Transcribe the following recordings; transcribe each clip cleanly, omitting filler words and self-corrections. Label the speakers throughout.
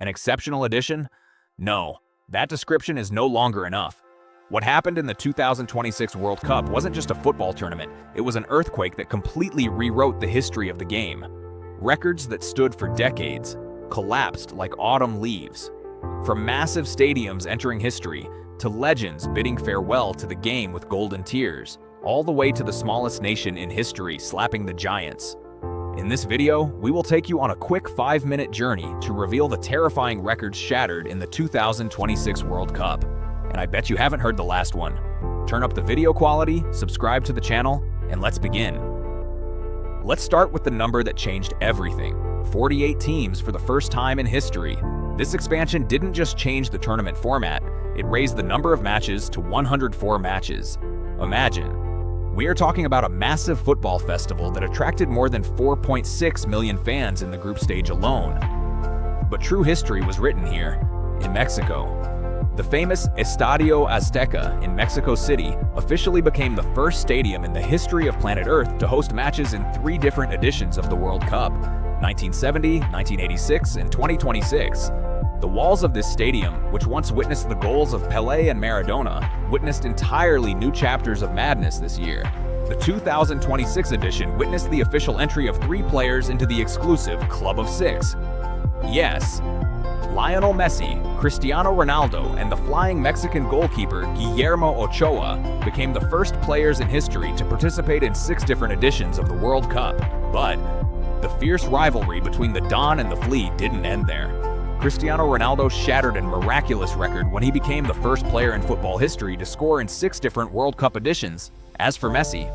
Speaker 1: An exceptional edition? No, that description is no longer enough. What happened in the 2026 World Cup wasn't just a football tournament, it was an earthquake that completely rewrote the history of the game. Records that stood for decades collapsed like autumn leaves. From massive stadiums entering history, to legends bidding farewell to the game with golden tears, all the way to the smallest nation in history slapping the giants. In this video, we will take you on a quick 5-minute journey to reveal the terrifying records shattered in the 2026 World Cup. And I bet you haven't heard the last one. Turn up the video quality, subscribe to the channel, and let's begin. Let's start with the number that changed everything. 48 teams for the first time in history. This expansion didn't just change the tournament format, it raised the number of matches to 104 matches. Imagine. We are talking about a massive football festival that attracted more than 4.6 million fans in the group stage alone. But true history was written here, in Mexico. The famous Estadio Azteca in Mexico City officially became the first stadium in the history of planet Earth to host matches in 3 different editions of the World Cup, 1970, 1986, and 2026. The walls of this stadium, which once witnessed the goals of Pelé and Maradona, witnessed entirely new chapters of madness this year. The 2026 edition witnessed the official entry of 3 players into the exclusive Club of 6. Yes, Lionel Messi, Cristiano Ronaldo, and the flying Mexican goalkeeper Guillermo Ochoa became the first players in history to participate in 6 different editions of the World Cup. But the fierce rivalry between the Don and the Flea didn't end there. Cristiano Ronaldo shattered a miraculous record when he became the first player in football history to score in 6 different World Cup editions. As for Messi,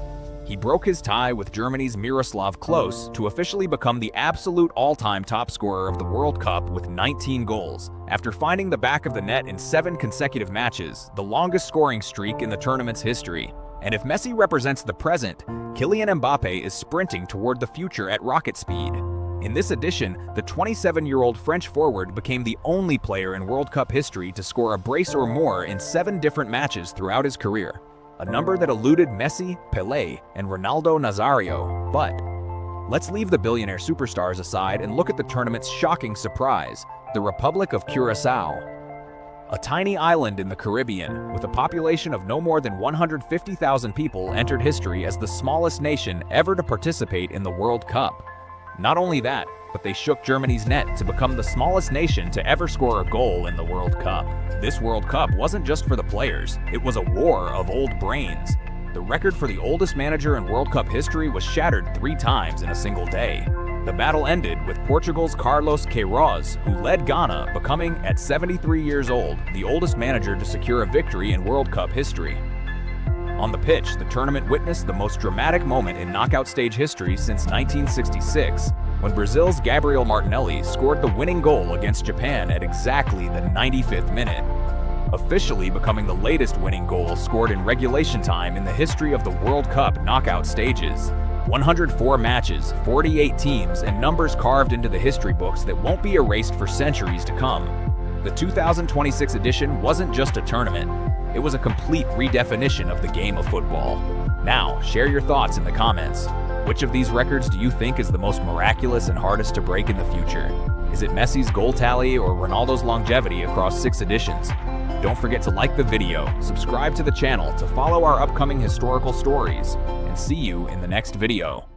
Speaker 1: he broke his tie with Germany's Miroslav Klose to officially become the absolute all-time top scorer of the World Cup with 19 goals, after finding the back of the net in 7 consecutive matches, the longest scoring streak in the tournament's history. And if Messi represents the present, Kylian Mbappe is sprinting toward the future at rocket speed. In this edition, the 27-year-old French forward became the only player in World Cup history to score a brace or more in 7 different matches throughout his career, a number that eluded Messi, Pelé, and Ronaldo Nazario. But let's leave the billionaire superstars aside and look at the tournament's shocking surprise, the Republic of Curaçao. A tiny island in the Caribbean, with a population of no more than 150,000 people, entered history as the smallest nation ever to participate in the World Cup. Not only that, but they shook Germany's net to become the smallest nation to ever score a goal in the World Cup. This World Cup wasn't just for the players, it was a war of old brains. The record for the oldest manager in World Cup history was shattered 3 times in a single day. The battle ended with Portugal's Carlos Queiroz, who led Ghana, becoming, at 73 years old, the oldest manager to secure a victory in World Cup history. On the pitch, the tournament witnessed the most dramatic moment in knockout stage history since 1966, when Brazil's Gabriel Martinelli scored the winning goal against Japan at exactly the 95th minute, officially becoming the latest winning goal scored in regulation time in the history of the World Cup knockout stages. 104 matches, 48 teams, and numbers carved into the history books that won't be erased for centuries to come. The 2026 edition wasn't just a tournament. It was a complete redefinition of the game of football. Now, share your thoughts in the comments. Which of these records do you think is the most miraculous and hardest to break in the future? Is it Messi's goal tally or Ronaldo's longevity across 6 editions? Don't forget to like the video, subscribe to the channel to follow our upcoming historical stories, and see you in the next video.